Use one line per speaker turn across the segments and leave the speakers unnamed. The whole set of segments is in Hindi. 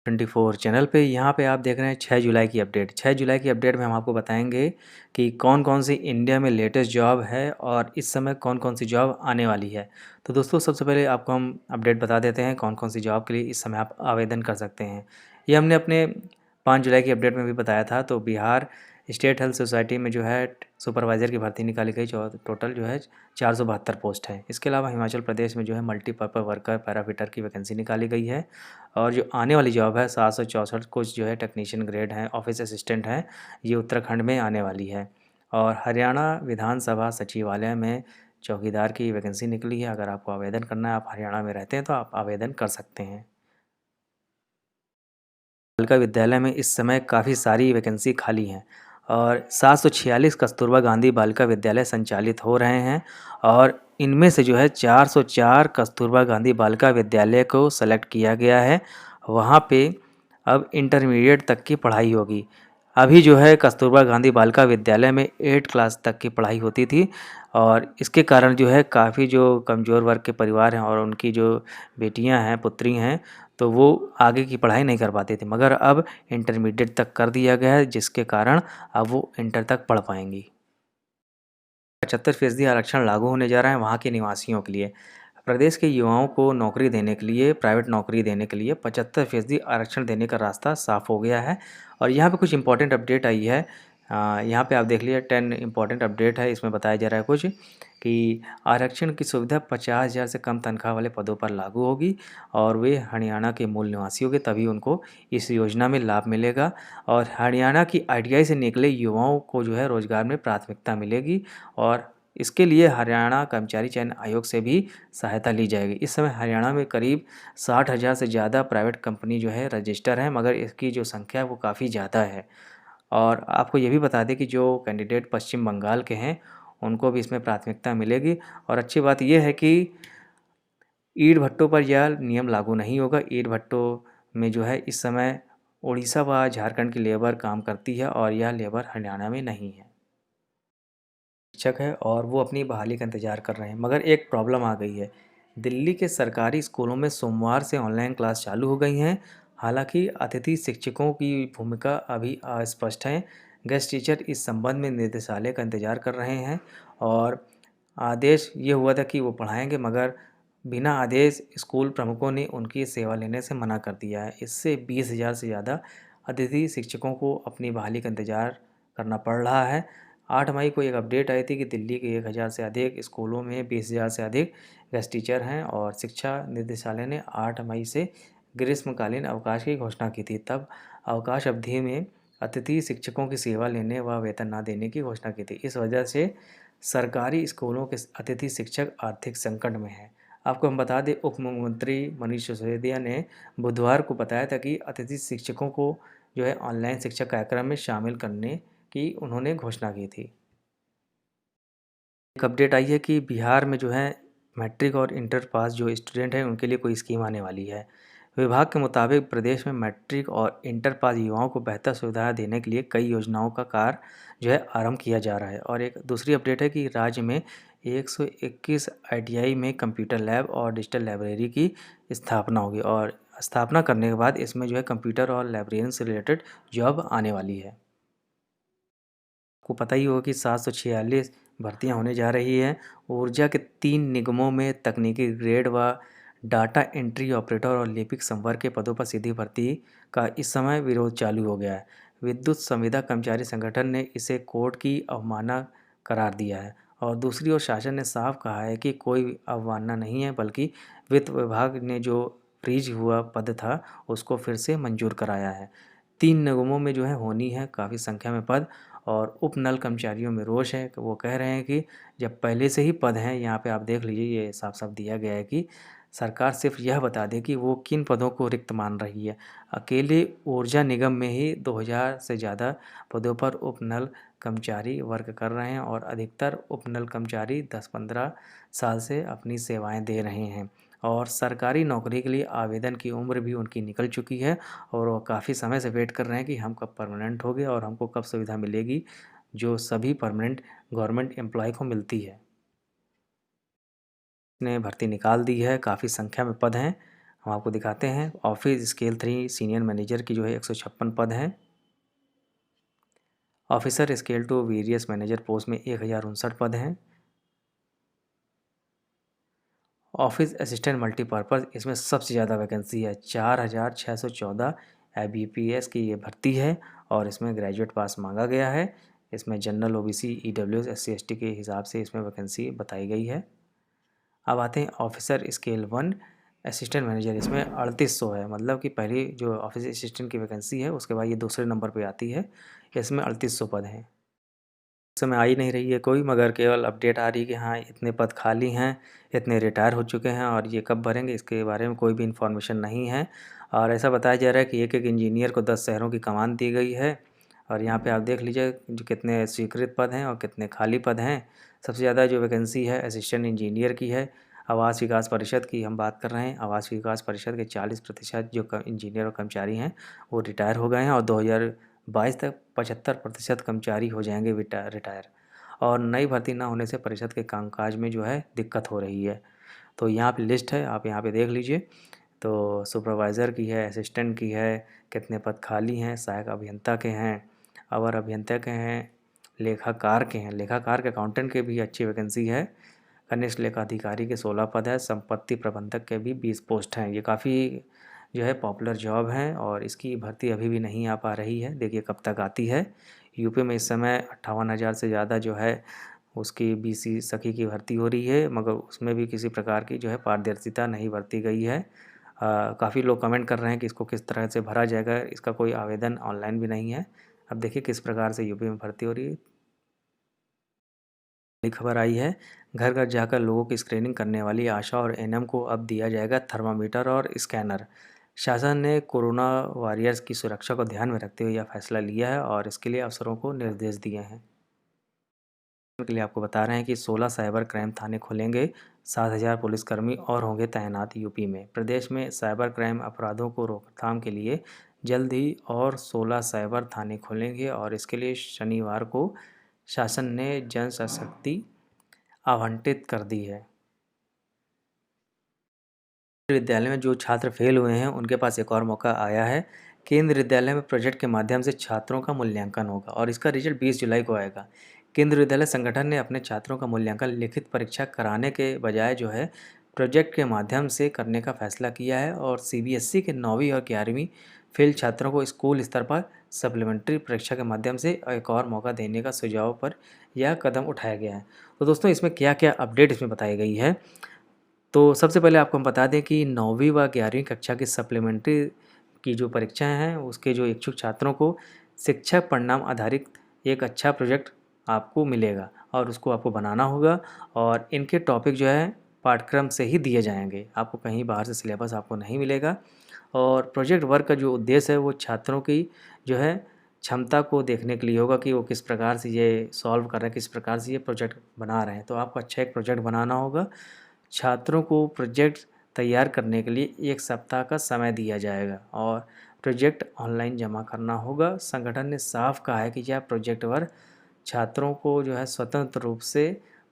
24 चैनल पे यहाँ पे आप देख रहे हैं 6 जुलाई की अपडेट। 6 जुलाई की अपडेट में हम आपको बताएंगे कि कौन-कौन सी इंडिया में लेटेस्ट जॉब है और इस समय कौन-कौन सी जॉब आने वाली है। तो दोस्तों सबसे पहले आपको हम अपडेट बता देते हैं कौन-कौन सी जॉब के लिए इस समय आप आवेदन कर सकते हैं। ये हमने अपने 5 जुलाई की अपडेट में भी बताया था। तो बिहार स्टेट हेल्थ सोसाइटी में जो है सुपरवाइज़र की भर्ती निकाली गई, टोटल जो है 472 पोस्ट है। इसके अलावा हिमाचल प्रदेश में जो है मल्टीपर्पज़ वर्कर पैराफिटर की वैकेंसी निकाली गई है। और जो आने वाली जॉब है 764 कुछ जो है टेक्नीशियन ग्रेड हैं, ऑफिस असिस्टेंट हैं, ये उत्तराखंड में आने वाली है। और हरियाणा विधानसभा सचिवालय में चौकीदार की वैकेंसी निकली है। अगर आपको आवेदन करना है, आप हरियाणा में रहते हैं तो आप आवेदन कर सकते हैं। बालिका विद्यालय में इस समय काफ़ी सारी वैकेंसी खाली हैं और 746 कस्तूरबा गांधी बालिका विद्यालय संचालित हो रहे हैं। और इनमें से जो है 404 कस्तूरबा गांधी बालिका विद्यालय को सेलेक्ट किया गया है। वहाँ पे अब इंटरमीडिएट तक की पढ़ाई होगी। अभी जो है कस्तूरबा गांधी बालिका विद्यालय में 8 क्लास तक की पढ़ाई होती थी और इसके कारण जो है काफ़ी जो कमज़ोर वर्ग के परिवार हैं और उनकी जो बेटियां हैं, पुत्री हैं, तो वो आगे की पढ़ाई नहीं कर पाती थी। मगर अब इंटरमीडिएट तक कर दिया गया है, जिसके कारण अब वो इंटर तक पढ़ पाएंगी। 75% आरक्षण लागू होने जा रहा है वहाँ के निवासियों के लिए। प्रदेश के युवाओं को नौकरी देने के लिए, प्राइवेट नौकरी देने के लिए 75% आरक्षण देने का रास्ता साफ हो गया है। और यहाँ पे कुछ इंपॉर्टेंट अपडेट आई है। यहाँ पे आप देख लीजिए 10 इंपॉर्टेंट अपडेट है। इसमें बताया जा रहा है कुछ कि आरक्षण की सुविधा 50,000 से कम तनख्वाह वाले पदों पर लागू होगी और वे हरियाणा के मूल निवासी होंगे, तभी उनको इस योजना में लाभ मिलेगा। और हरियाणा की आईटीआई से निकले युवाओं को जो है रोजगार में प्राथमिकता मिलेगी और इसके लिए हरियाणा कर्मचारी चयन आयोग से भी सहायता ली जाएगी। इस समय हरियाणा में करीब 60,000 से ज़्यादा प्राइवेट कंपनी जो है रजिस्टर है, मगर इसकी जो संख्या है वो काफ़ी ज़्यादा है। और आपको ये भी बता दें कि जो कैंडिडेट पश्चिम बंगाल के हैं उनको भी इसमें प्राथमिकता मिलेगी। और अच्छी बात यह है कि ईंट भट्टों पर यह नियम लागू नहीं होगा। ईंट भट्टों में जो है इस समय उड़ीसा व झारखंड की लेबर काम करती है और यह लेबर हरियाणा में नहीं है। शिक्षक है और वो अपनी बहाली का इंतज़ार कर रहे हैं, मगर एक प्रॉब्लम आ गई है। दिल्ली के सरकारी स्कूलों में सोमवार से ऑनलाइन क्लास चालू हो गई हैं। हालांकि अतिथि शिक्षकों की भूमिका अभी अस्पष्ट है। गेस्ट टीचर इस संबंध में निदेशालय का इंतज़ार कर रहे हैं और आदेश ये हुआ था कि वो पढ़ाएंगे, मगर बिना आदेश स्कूल प्रमुखों ने उनकी सेवा लेने से मना कर दिया है। इससे 20,000 से ज़्यादा अतिथि शिक्षकों को अपनी बहाली का इंतज़ार करना पड़ रहा है। 8 मई को एक अपडेट आई थी कि दिल्ली के 1,000 से अधिक स्कूलों में 20,000 से अधिक गेस्ट टीचर हैं और शिक्षा निदेशालय ने 8 मई से ग्रीष्मकालीन अवकाश की घोषणा की थी। तब अवकाश अवधि में अतिथि शिक्षकों की सेवा लेने व वेतन न देने की घोषणा की थी। इस वजह से सरकारी स्कूलों के अतिथि शिक्षक आर्थिक संकट में हैं। आपको हम बता दें, उप मुख्यमंत्री मनीष सिसोदिया ने बुधवार को बताया था कि अतिथि शिक्षकों को जो है ऑनलाइन शिक्षा कार्यक्रम में शामिल करने की उन्होंने घोषणा की थी। एक अपडेट आई है कि बिहार में जो है मैट्रिक और इंटर पास जो स्टूडेंट हैं उनके लिए कोई स्कीम आने वाली है। विभाग के मुताबिक प्रदेश में मैट्रिक और इंटर पास युवाओं को बेहतर सुविधाएं देने के लिए कई योजनाओं का कार्य जो है आरंभ किया जा रहा है। और एक दूसरी अपडेट है कि राज्य में 121 आईटीआई में कंप्यूटर लैब और डिजिटल लाइब्रेरी की स्थापना होगी और स्थापना करने के बाद इसमें जो है कंप्यूटर और लाइब्रेरियन से रिलेटेड जॉब आने वाली है। आपको पता ही होगा कि 746 भर्तियां होने जा रही हैं। ऊर्जा के 3 निगमों में तकनीकी ग्रेड व डाटा एंट्री ऑपरेटर और लिपिक संवर्ग के पदों पर सीधी भर्ती का इस समय विरोध चालू हो गया है। विद्युत संविदा कर्मचारी संगठन ने इसे कोर्ट की अवमानना करार दिया है और दूसरी ओर शासन ने साफ कहा है कि कोई अवमानना नहीं है, बल्कि वित्त विभाग ने जो फ्रीज हुआ पद था उसको फिर से मंजूर कराया है। 3 निगमों में जो है होनी है काफ़ी संख्या में पद और उप नल कर्मचारियों में रोष है। वो कह रहे हैं कि जब पहले से ही पद हैं, यहाँ पे आप देख लीजिए ये साफ साफ दिया गया है कि सरकार सिर्फ यह बता दे कि वो किन पदों को रिक्त मान रही है। अकेले ऊर्जा निगम में ही 2,000 से ज़्यादा पदों पर उप नल कर्मचारी वर्क कर रहे हैं और अधिकतर उप नल कर्मचारी 10-15 साल से अपनी सेवाएं दे रहे हैं और सरकारी नौकरी के लिए आवेदन की उम्र भी उनकी निकल चुकी है और वो काफ़ी समय से वेट कर रहे हैं कि हम कब परमानेंट होंगे और हमको कब सुविधा मिलेगी, जो सभी परमानेंट गवर्नमेंट एम्प्लॉय को मिलती है। ने भर्ती निकाल दी है, काफ़ी संख्या में पद हैं। हम आपको दिखाते हैं। ऑफिस स्केल 3 सीनियर मैनेजर की जो है 156 पद हैं। Officer scale 2 various manager post में 1059 पद हैं। ऑफिस असिस्टेंट मल्टीपर्पज़ इसमें सबसे ज़्यादा वैकेंसी है, 4614 IBPS की ये भर्ती है और इसमें ग्रेजुएट पास मांगा गया है। इसमें general OBC EWS SC ST के हिसाब से इसमें वैकेंसी बताई गई है। अब आते हैं ऑफिसर स्केल 1 असिस्टेंट मैनेजर, इसमें 3800 है, मतलब कि पहली जो ऑफिस असिस्टेंट की वैकेंसी है उसके बाद ये दूसरे नंबर पे आती है। इसमें 3800 पद हैं। इस समय आ ही नहीं रही है कोई, मगर केवल अपडेट आ रही है कि हाँ इतने पद खाली हैं, इतने रिटायर हो चुके हैं और ये कब भरेंगे इसके बारे में कोई भी इन्फॉर्मेशन नहीं है। और ऐसा बताया जा रहा है कि एक एक इंजीनियर को 10 शहरों की कमान दी गई है। और यहाँ पे आप देख लीजिए जो कितने स्वीकृत पद हैं और कितने खाली पद हैं। सबसे ज़्यादा जो वैकेंसी है असिस्टेंट इंजीनियर की है। आवास विकास परिषद की हम बात कर रहे हैं। आवास विकास परिषद के 40% जो इंजीनियर और कर्मचारी हैं वो रिटायर हो गए हैं और 2022 तक 75% कर्मचारी हो जाएंगे रिटायर। और नई भर्ती ना होने से परिषद के कामकाज में जो है दिक्कत हो रही है। तो यहाँ पे लिस्ट है, आप यहाँ पे देख लीजिए। तो सुपरवाइज़र की है, असिस्टेंट की है, कितने पद खाली हैं, सहायक अभियंता के हैं, अवर अभियंता के हैं, लेखाकार के हैं, लेखाकार के अकाउंटेंट के भी अच्छी वैकेंसी है। कनिष्ठ लेखाधिकारी के 16 पद है, संपत्ति प्रबंधक के भी 20 पोस्ट हैं। ये काफ़ी जो है पॉपुलर जॉब है और इसकी भर्ती अभी भी नहीं आ पा रही है, देखिए कब तक आती है। यूपी में इस समय 58,000 से ज़्यादा जो है उसकी BC सखी की भर्ती हो रही है, मगर उसमें भी किसी प्रकार की जो है पारदर्शिता नहीं बरती गई है। काफ़ी लोग कमेंट कर रहे हैं कि इसको किस तरह से भरा जाएगा, इसका कोई आवेदन ऑनलाइन भी नहीं है। अब देखिए किस प्रकार से यूपी में भर्ती हो रही है। बड़ी खबर आई है, घर घर जाकर लोगों की स्क्रीनिंग करने वाली आशा और एएनएम को अब दिया जाएगा थर्मामीटर और स्कैनर। शासन ने कोरोना वॉरियर्स की सुरक्षा को ध्यान में रखते हुए यह फैसला लिया है और इसके लिए अफसरों को निर्देश दिए हैं। के लिए आपको बता रहे हैं कि 16 साइबर क्राइम थाने खुलेंगे, 7,000 पुलिसकर्मी और होंगे तैनात यूपी में। प्रदेश में साइबर क्राइम अपराधों को रोकथाम के लिए जल्द ही और 16 साइबर थाने खुलेंगे और इसके लिए शनिवार को शासन ने जनशक्ति आवंटित कर दी है। विद्यालय में जो छात्र फेल हुए हैं उनके पास एक और मौका आया है। केंद्र विद्यालय में प्रोजेक्ट के माध्यम से छात्रों का मूल्यांकन होगा और इसका रिजल्ट 20 जुलाई को आएगा। केंद्र विद्यालय संगठन ने अपने छात्रों का मूल्यांकन लिखित परीक्षा कराने के बजाय जो है प्रोजेक्ट के माध्यम से करने का फैसला किया है और CBSE के 9वीं और 11वीं फेल छात्रों को स्कूल स्तर पर सप्लीमेंट्री परीक्षा के माध्यम से एक और मौका देने का सुझाव पर यह कदम उठाया गया है। तो दोस्तों इसमें क्या क्या अपडेट इसमें बताई गई है, तो सबसे पहले आपको हम बता दें कि 9वीं व 11वीं कक्षा की सप्लीमेंट्री की जो परीक्षाएं हैं उसके जो इच्छुक छात्रों को शिक्षक परिणाम आधारित एक अच्छा प्रोजेक्ट आपको मिलेगा और उसको आपको बनाना होगा और इनके टॉपिक जो है पाठ्यक्रम से ही दिए जाएंगे, आपको कहीं बाहर से सिलेबस आपको नहीं मिलेगा। और प्रोजेक्ट वर्क का जो उद्देश्य है वो छात्रों की जो है क्षमता को देखने के लिए होगा कि वो किस प्रकार से ये सॉल्व कर रहे हैं, किस प्रकार से ये प्रोजेक्ट बना रहे हैं। तो आपको अच्छा एक प्रोजेक्ट बनाना होगा। छात्रों को प्रोजेक्ट तैयार करने के लिए 1 सप्ताह का समय दिया जाएगा और प्रोजेक्ट ऑनलाइन जमा करना होगा। संगठन ने साफ कहा है कि यह प्रोजेक्ट वर्क छात्रों को जो है स्वतंत्र रूप से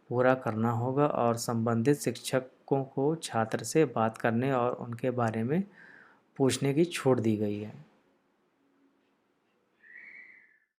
पूरा करना होगा और संबंधित शिक्षकों को छात्र से बात करने और उनके बारे में पूछने की छूट दी गई है।